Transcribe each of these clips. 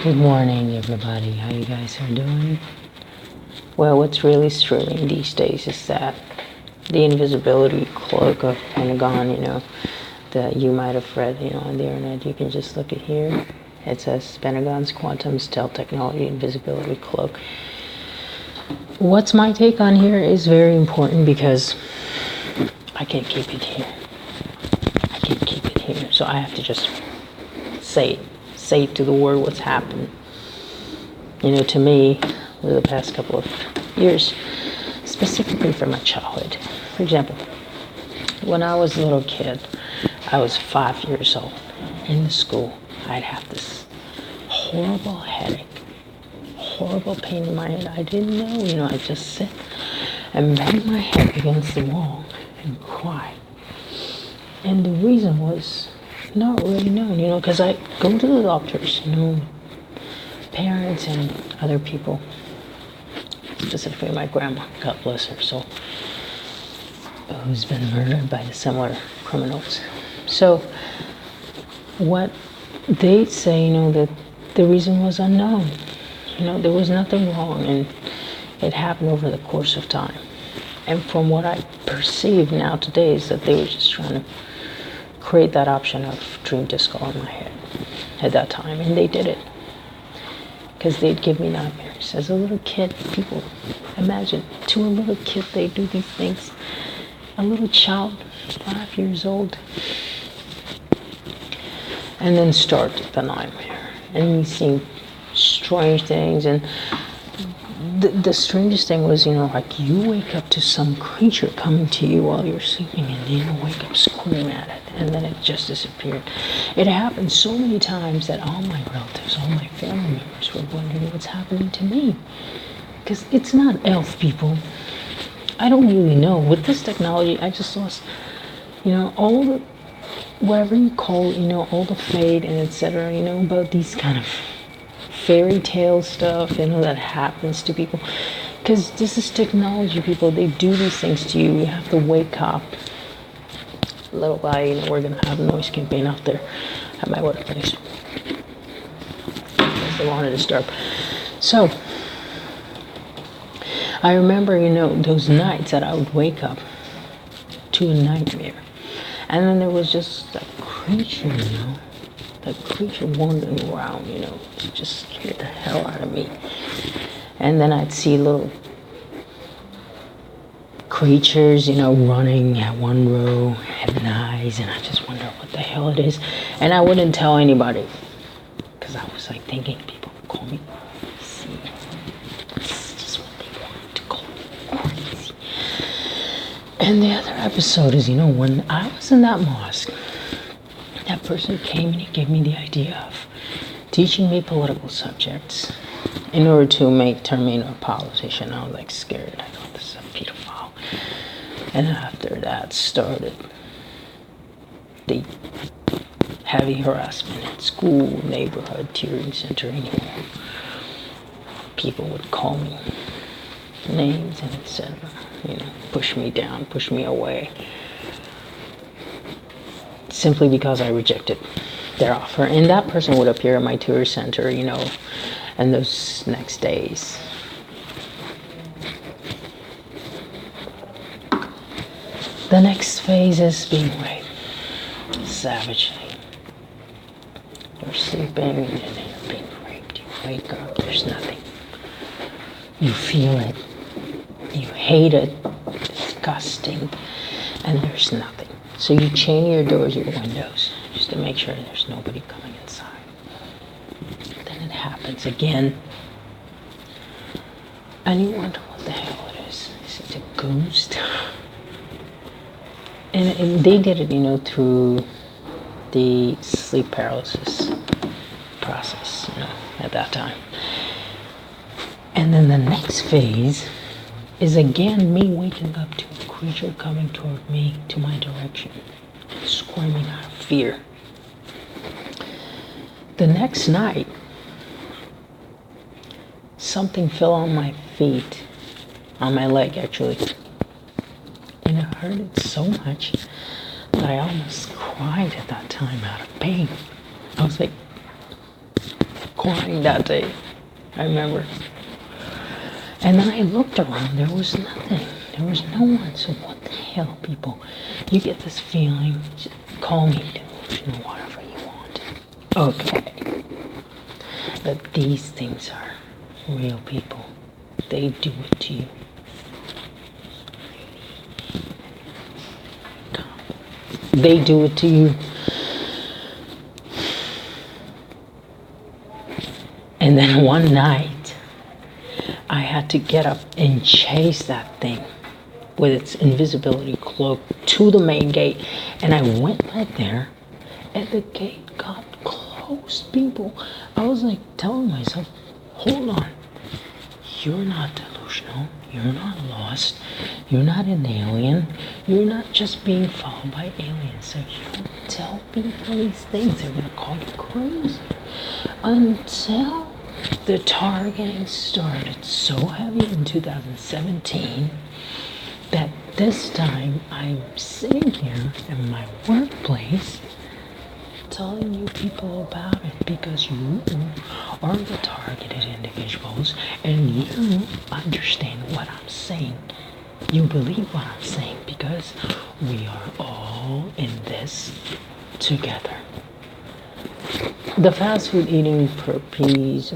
Good morning, everybody. How you guys are doing? Well, what's really thrilling these days is that the invisibility cloak of Pentagon, that you might have read, on the internet. You can just look at here. It says Pentagon's Quantum Stealth Technology Invisibility Cloak. What's my take on here is very important because I can't keep it here. So I have to just say to the world what's happened. To me, over the past couple of years, specifically from my childhood. For example, when I was a little kid, I was 5 years old. In the school, I'd have this horrible headache, horrible pain in my head. I didn't know, I'd just sit and bang my head against the wall and cry. And the reason was not really known, because I go to the doctors, parents and other people, specifically my grandma, God bless her soul, who's been murdered by the similar criminals. So what they say, that the reason was unknown. There was nothing wrong, and it happened over the course of time. And from what I perceive now today is that they were just trying to create that option of dream disco in my head at that time, and they did it because they'd give me nightmares as a little kid. People imagine, to a little kid, they do these things. A little child, 5 years old, and then start the nightmare, and you see strange things. And the strangest thing was, like, you wake up to some creature coming to you while you're sleeping, and then you wake up screaming at it, and then it just disappeared. It happened so many times that all my relatives, all my family members were wondering what's happening to me. Because it's not elf, people. I don't really know. With this technology, I just lost, all the, whatever you call, all the fate and etc., about these kind of fairy tale stuff, that happens to people. Because this is technology, people. They do these things to you. You have to wake up. Little by, we're going to have a noise campaign out there at my workplace. Because they want to disturb. So, I remember, those nights that I would wake up to a nightmare. And then there was just that creature, that creature wandering around, it just scared the hell out of me. And then I'd see little creatures, running at one row, having eyes, and I just wonder what the hell it is. And I wouldn't tell anybody, because I was like thinking people would call me crazy. It's just what they want to call me crazy. And the other episode is, when I was in that mosque, that person came and he gave me the idea of teaching me political subjects in order to turn me into a politician. I was like scared. I thought, this is a pedophile. And after that started the heavy harassment at school, neighborhood, tutoring center, anywhere. People would call me names and etc., push me down, push me away, simply because I rejected their offer. And that person would appear at my tutor center, and those next days. The next phase is being raped savagely. You're sleeping and then you're being raped. You wake up, there's nothing. You feel it. You hate it. Disgusting. And there's nothing. So you chain your doors, your windows, just to make sure there's nobody coming inside. Then it happens again. And you wonder what the hell it is. Is it a ghost? And they did it, through the sleep paralysis process, at that time. And then the next phase is again me waking up to a creature coming toward me, to my direction, screaming out of fear. The next night, something fell on my feet, on my leg actually. And it hurted so much that I almost cried at that time out of pain. I was like, crying that day. I remember. And then I looked around, there was nothing. There was no one. So what the hell, people? You get this feeling, just call me delusional, whatever you want. Okay. But these things are real, people. They do it to you. They do it to you. And then one night, I had to get up and chase that thing with its invisibility cloak to the main gate. And I went right there, and the gate got closed, people. I was like telling myself, hold on. You're not delusional. You're not lost. You're not an alien. You're not just being followed by aliens. So you don't tell people these things. They're going to call you crazy. Until the targeting started so heavy in 2017 that this time I'm sitting here in my workplace telling you people about it because you are the targeted individuals and you understand what I'm saying. You believe what I'm saying because we are all in this together. The fast food eating preppies,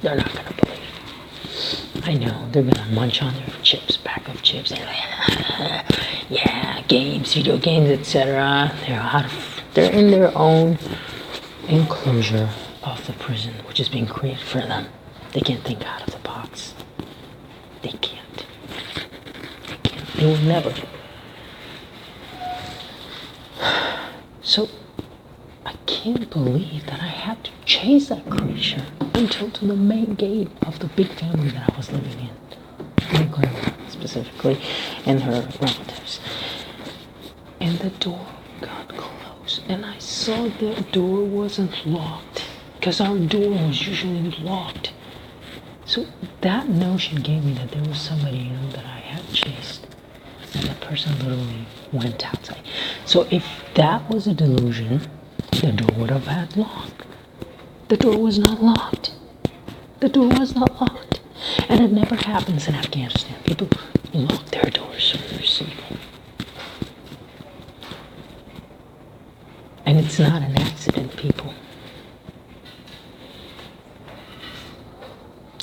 they're not going to believe. I know, they're going to munch on their chips, pack of chips, and yeah, games, video games, etc. They're in their own enclosure of the prison, which is being created for them. They can't think out of the box. They can't. They will never. So, I can't believe that I had to chase that creature until to the main gate of the big family that I was living in. My grandma, specifically, and her relatives. And the door got closed. And I saw the door wasn't locked. Because our door was usually locked. So that notion gave me that there was somebody that I had chased. And that person literally went outside. So if that was a delusion, the door would have had locked. The door was not locked. The door was not locked. And it never happens in Afghanistan. People lock their doors when they're sleeping. And it's not an accident, people.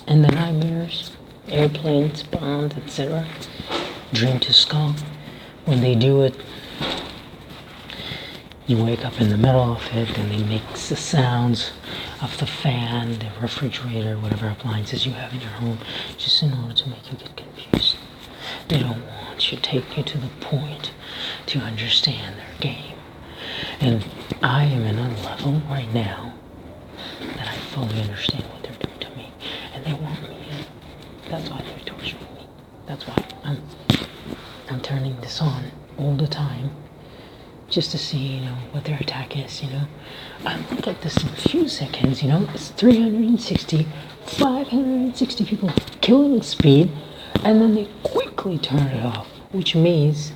And the nightmares, airplanes, bombs, etc. Dream to skull. When they do it, you wake up in the middle of it and they make the sounds of the fan, the refrigerator, whatever appliances you have in your home, just in order to make you get confused. They don't want to take you to the point to understand their game. And I am in a level right now that I fully understand what they're doing to me. And they want me in. That's why they're torturing me. That's why I'm turning this on all the time. Just to see, what their attack is, I look at this in a few seconds, it's 360, 560 people killing at speed, and then they quickly turn it off, which means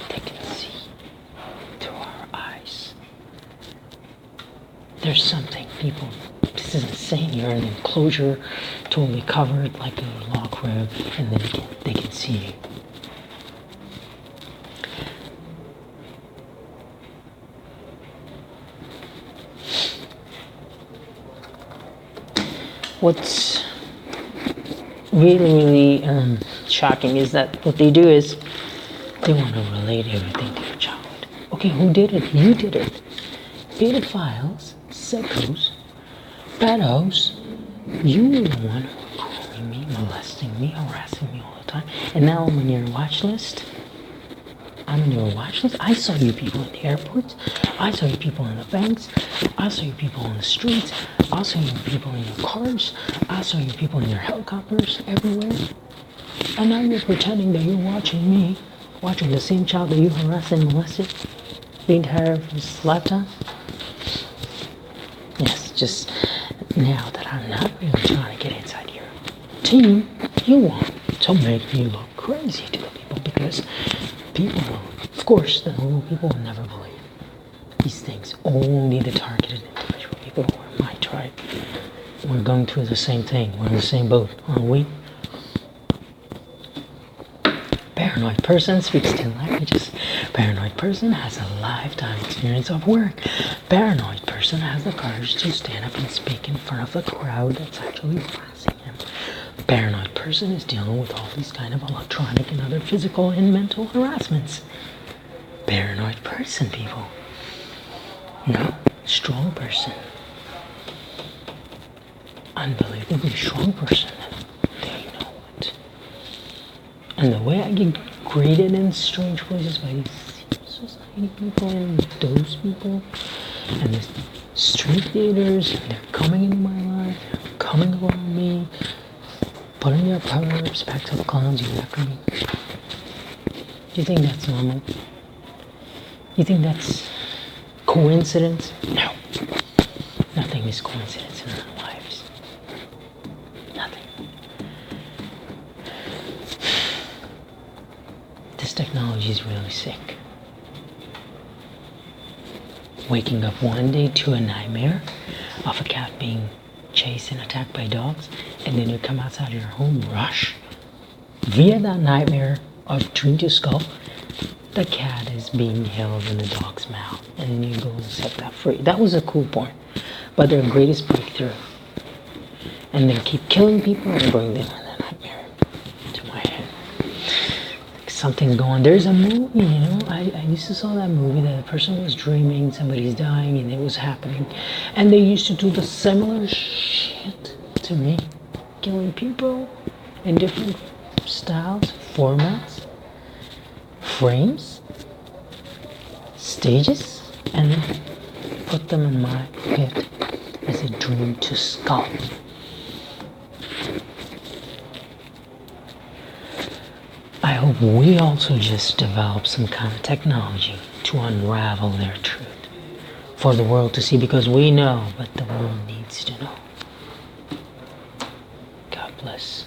they can see through our eyes. There's something, people, this is insane. You're in an enclosure, totally covered, like a lock room, and then they can see you. What's really shocking is that what they do is they want to relate everything to your child. Okay, who did it? You did it. Pedophiles, sickos, pedos, you were the one who were calling me, molesting me, harassing me all the time. And now I'm on your watch list. I saw you people in the airports. I saw you people in the banks. I saw you people on the streets. I saw you people in your cars. I saw you people in your helicopters everywhere. And now you're pretending that you're watching me, watching the same child that you harassed and molested the entire of his lifetime. Yes, just now that I'm not really trying to get inside your team, you want to make me look crazy to the people because people will, of course, the normal people will never believe these things. Only the targeted individual people who are my tribe we're going through the same thing. We're in the same boat, aren't we? Paranoid person speaks 10 languages. Paranoid person has a lifetime experience of work. Paranoid person has the courage to stand up and speak in front of the crowd that's actually harassing him. Paranoid person is dealing with all these kind of electronic and other physical and mental harassments. Paranoid person, people. Strong person. Unbelievably strong person. They know it. And the way I get graded in strange places by these society people and those people and the street theaters, they're coming into my life, they're coming around me, putting their perspective of clowns after me. Do you think that's normal? Do you think that's coincidence? No. Nothing is coincidence in our lives. Nothing. This technology is really sick. Waking up one day to a nightmare of a cat being chased and attacked by dogs, and then you come outside your home, rush. Via that nightmare of dream to skull, the cat is being held in the dog's mouth, and then you go and set that free. That was a cool point, but their greatest breakthrough. And then keep killing people and bring them in the nightmare to my head. Like something's going. There's a movie, I used to saw that movie that a person was dreaming somebody's dying and it was happening, and they used to do the similar shit to me, killing people in different styles, formats, frames, stages, and then put them in my head as a dream to skull. I hope we also just develop some kind of technology to unravel their truth for the world to see, because we know, but the world needs to know. God bless.